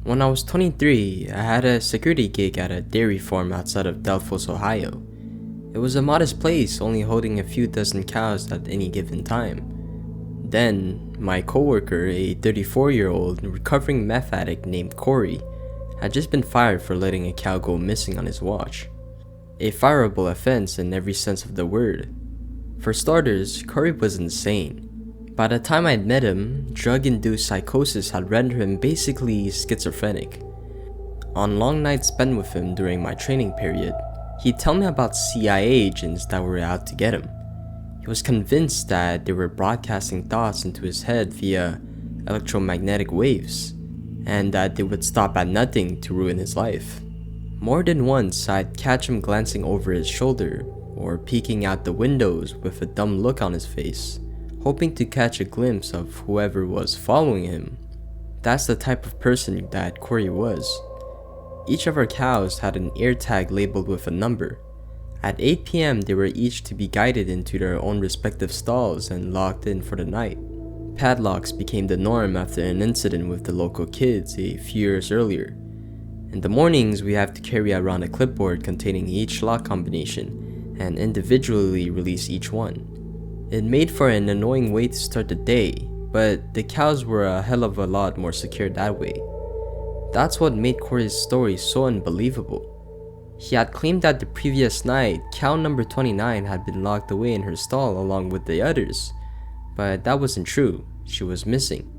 When I was 23, I had a security gig at a dairy farm outside of Delphos, Ohio. It was a modest place, only holding a few dozen cows at any given time. Then, my coworker, a 34-year-old recovering meth addict named Cory, had just been fired for letting a cow go missing on his watch. A fireable offense in every sense of the word. For starters, Cory was insane. By the time I'd met him, drug-induced psychosis had rendered him basically schizophrenic. On long nights spent with him during my training period, he'd tell me about CIA agents that were out to get him. He was convinced that they were broadcasting thoughts into his head via electromagnetic waves, and that they would stop at nothing to ruin his life. More than once, I'd catch him glancing over his shoulder or peeking out the windows with a dumb look on his face, hoping to catch a glimpse of whoever was following him. That's the type of person that Cory was. Each of our cows had an ear tag labeled with a number. At 8 p.m. they were each to be guided into their own respective stalls and locked in for the night. Padlocks became the norm after an incident with the local kids a few years earlier. In the mornings, we have to carry around a clipboard containing each lock combination and individually release each one. It made for an annoying way to start the day, but the cows were a hell of a lot more secure that way. That's what made Cory's story so unbelievable. He had claimed that the previous night, cow number 29 had been locked away in her stall along with the others, but that wasn't true. She was missing.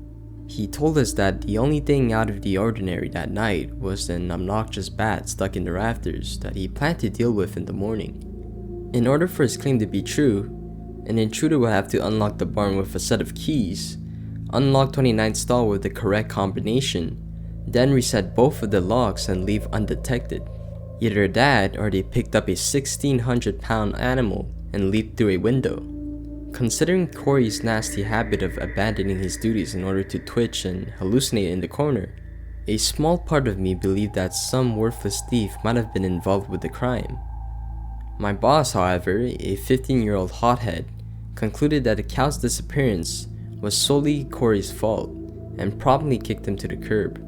He told us that the only thing out of the ordinary that night was an obnoxious bat stuck in the rafters that he planned to deal with in the morning. In order for his claim to be true, an intruder would have to unlock the barn with a set of keys, unlock 29's stall with the correct combination, then reset both of the locks and leave undetected. Either that or they picked up a 1,600-pound animal and leaped through a window. Considering Cory's nasty habit of abandoning his duties in order to twitch and hallucinate in the corner, a small part of me believed that some worthless thief might have been involved with the crime. My boss, however, a 15-year-old hothead, concluded that the cow's disappearance was solely Cory's fault and promptly kicked him to the curb.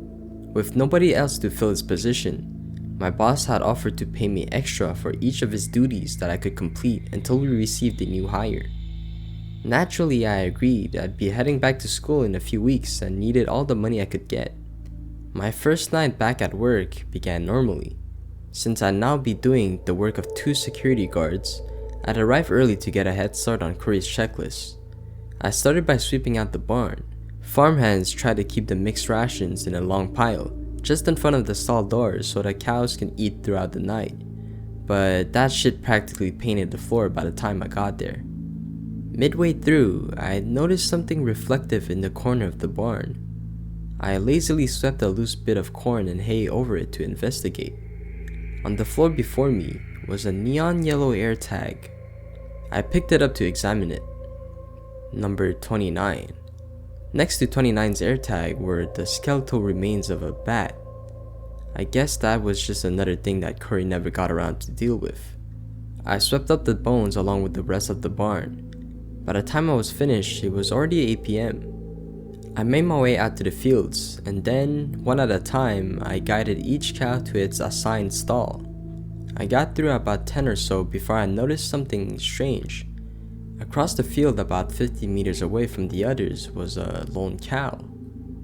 With nobody else to fill his position, my boss had offered to pay me extra for each of his duties that I could complete until we received a new hire. Naturally, I agreed. I'd be heading back to school in a few weeks and needed all the money I could get. My first night back at work began normally. Since I'd now be doing the work of 2 security guards, I'd arrive early to get a head start on Cory's checklist. I started by sweeping out the barn. Farmhands try to keep the mixed rations in a long pile, just in front of the stall doors so that cows can eat throughout the night. But that shit practically painted the floor by the time I got there. Midway through, I noticed something reflective in the corner of the barn. I lazily swept a loose bit of corn and hay over it to investigate. On the floor before me was a neon yellow air tag. I picked it up to examine it. Number 29. Next to 29's air tag were the skeletal remains of a bat. I guess that was just another thing that Cory never got around to deal with. I swept up the bones along with the rest of the barn. By the time I was finished, it was already 8 p.m. I made my way out to the fields, and then, one at a time, I guided each cow to its assigned stall. I got through about 10 or so before I noticed something strange. Across the field about 50 meters away from the others was a lone cow.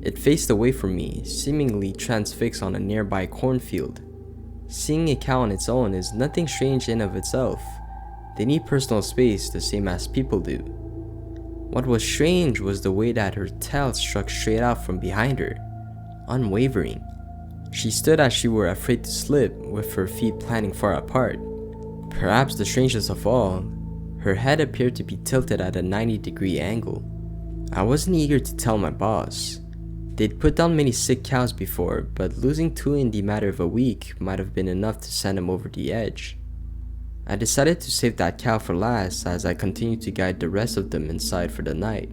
It faced away from me, seemingly transfixed on a nearby cornfield. Seeing a cow on its own is nothing strange in of itself. They need personal space the same as people do. What was strange was the way that her tail struck straight out from behind her, unwavering. She stood as she were afraid to slip, with her feet planting far apart. Perhaps the strangest of all, her head appeared to be tilted at a 90-degree angle. I wasn't eager to tell my boss. They'd put down many sick cows before, but losing 2 in the matter of a week might have been enough to send him over the edge. I decided to save that cow for last as I continued to guide the rest of them inside for the night.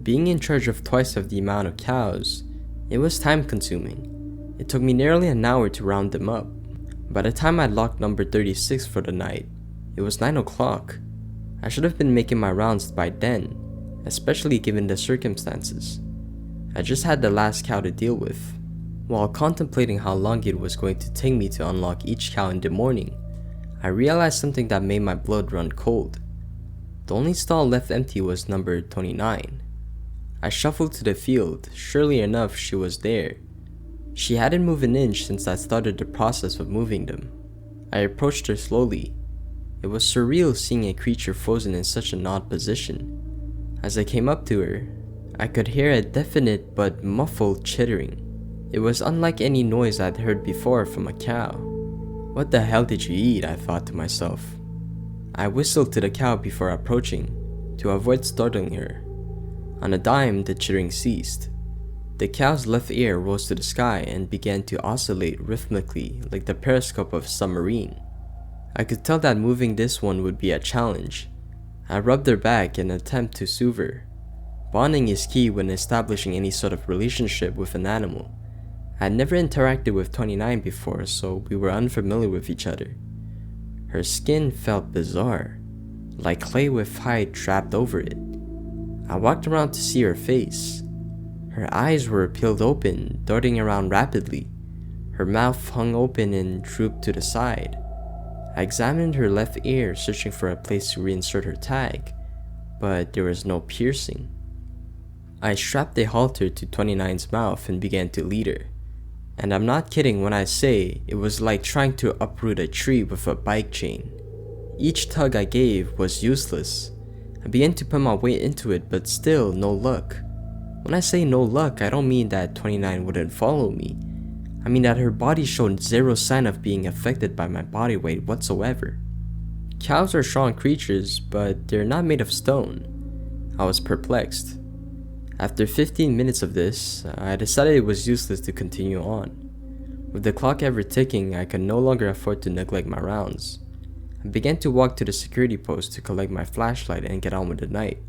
Being in charge of twice of the amount of cows, it was time consuming. It took me nearly an hour to round them up. By the time I'd locked number 36 for the night, it was 9 o'clock. I should have been making my rounds by then, especially given the circumstances. I just had the last cow to deal with. While contemplating how long it was going to take me to unlock each cow in the morning, I realized something that made my blood run cold. The only stall left empty was number 29. I shuffled to the field. Surely enough, she was there. She hadn't moved an inch since I started the process of moving them. I approached her slowly. It was surreal seeing a creature frozen in such an odd position. As I came up to her, I could hear a definite but muffled chittering. It was unlike any noise I'd heard before from a cow. What the hell did you eat? I thought to myself. I whistled to the cow before approaching, to avoid startling her. On a dime, the chittering ceased. The cow's left ear rose to the sky and began to oscillate rhythmically like the periscope of a submarine. I could tell that moving this one would be a challenge. I rubbed her back in an attempt to soothe her. Bonding is key when establishing any sort of relationship with an animal. I had never interacted with 29 before, so we were unfamiliar with each other. Her skin felt bizarre, like clay with hide trapped over it. I walked around to see her face. Her eyes were peeled open, darting around rapidly. Her mouth hung open and drooped to the side. I examined her left ear, searching for a place to reinsert her tag, but there was no piercing. I strapped a halter to 29's mouth and began to lead her. And I'm not kidding when I say it was like trying to uproot a tree with a bike chain. Each tug I gave was useless. I began to put my weight into it, but still no luck. When I say no luck, I don't mean that 29 wouldn't follow me. I mean that her body showed zero sign of being affected by my body weight whatsoever. Cows are strong creatures, but they're not made of stone. I was perplexed. After 15 minutes of this, I decided it was useless to continue on. With the clock ever ticking, I could no longer afford to neglect my rounds. I began to walk to the security post to collect my flashlight and get on with the night.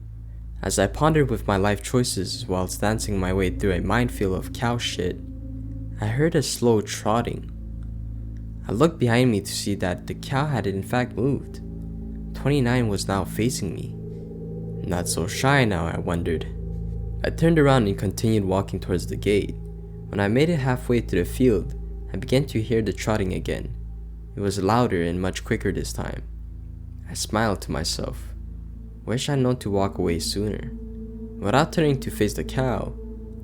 As I pondered with my life choices whilst dancing my way through a minefield of cow shit, I heard a slow trotting. I looked behind me to see that the cow had in fact moved. 29 was now facing me. Not so shy now, I wondered. I turned around and continued walking towards the gate. When I made it halfway to the field, I began to hear the trotting again. It was louder and much quicker this time. I smiled to myself. Wish I'd known to walk away sooner. Without turning to face the cow,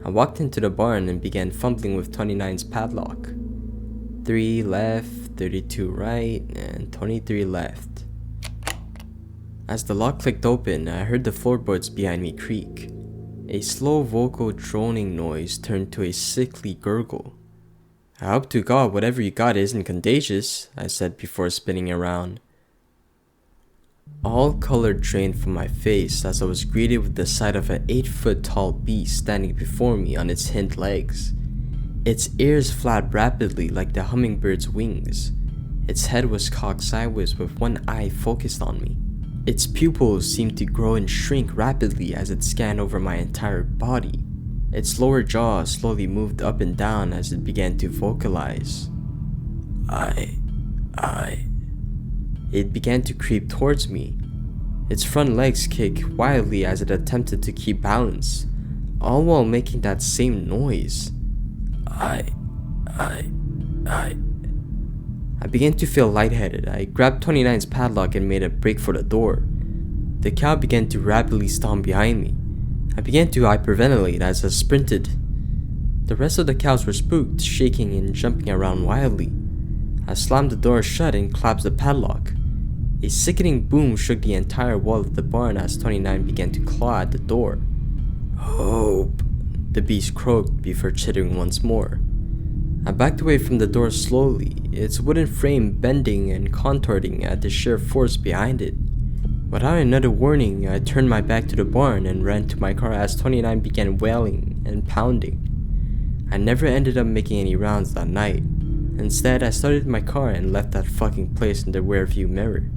I walked into the barn and began fumbling with 29's padlock. 3 left, 32 right, and 23 left. As the lock clicked open, I heard the floorboards behind me creak. A slow vocal droning noise turned to a sickly gurgle. I hope to God whatever you got isn't contagious, I said before spinning around. All color drained from my face as I was greeted with the sight of an 8-foot tall beast standing before me on its hind legs. Its ears flapped rapidly like the hummingbird's wings. Its head was cocked sideways with one eye focused on me. Its pupils seemed to grow and shrink rapidly as it scanned over my entire body. Its lower jaw slowly moved up and down as it began to vocalize. It began to creep towards me. Its front legs kicked wildly as it attempted to keep balance, all while making that same noise. I began to feel lightheaded. I grabbed 29's padlock and made a break for the door. The cow began to rapidly stomp behind me. I began to hyperventilate as I sprinted. The rest of the cows were spooked, shaking and jumping around wildly. I slammed the door shut and collapsed the padlock. A sickening boom shook the entire wall of the barn as 29 began to claw at the door. Hope, the beast croaked before chittering once more. I backed away from the door slowly, its wooden frame bending and contorting at the sheer force behind it. Without another warning, I turned my back to the barn and ran to my car as 29 began wailing and pounding. I never ended up making any rounds that night. Instead, I started my car and left that fucking place in the rearview mirror.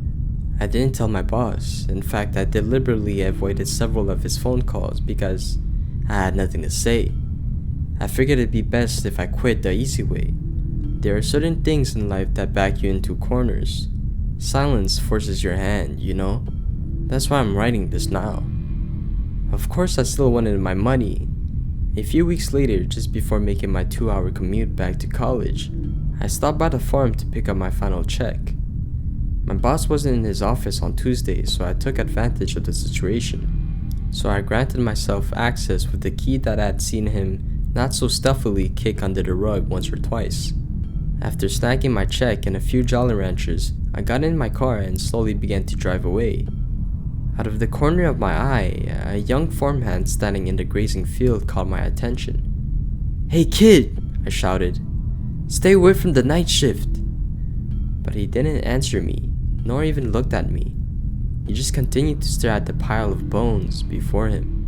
I didn't tell my boss. In fact, I deliberately avoided several of his phone calls because I had nothing to say. I figured it'd be best if I quit the easy way. There are certain things in life that back you into corners. Silence forces your hand, you know? That's why I'm writing this now. Of course I still wanted my money. A few weeks later, just before making my 2-hour commute back to college, I stopped by the farm to pick up my final check. My boss wasn't in his office on Tuesday, so I took advantage of the situation. So I granted myself access with the key that I had seen him not so stealthily kick under the rug once or twice. After snagging my check and a few Jolly Ranchers, I got in my car and slowly began to drive away. Out of the corner of my eye, a young farmhand standing in the grazing field caught my attention. "Hey kid," I shouted, "stay away from the night shift." But he didn't answer me, nor even looked at me. He just continued to stare at the pile of bones before him.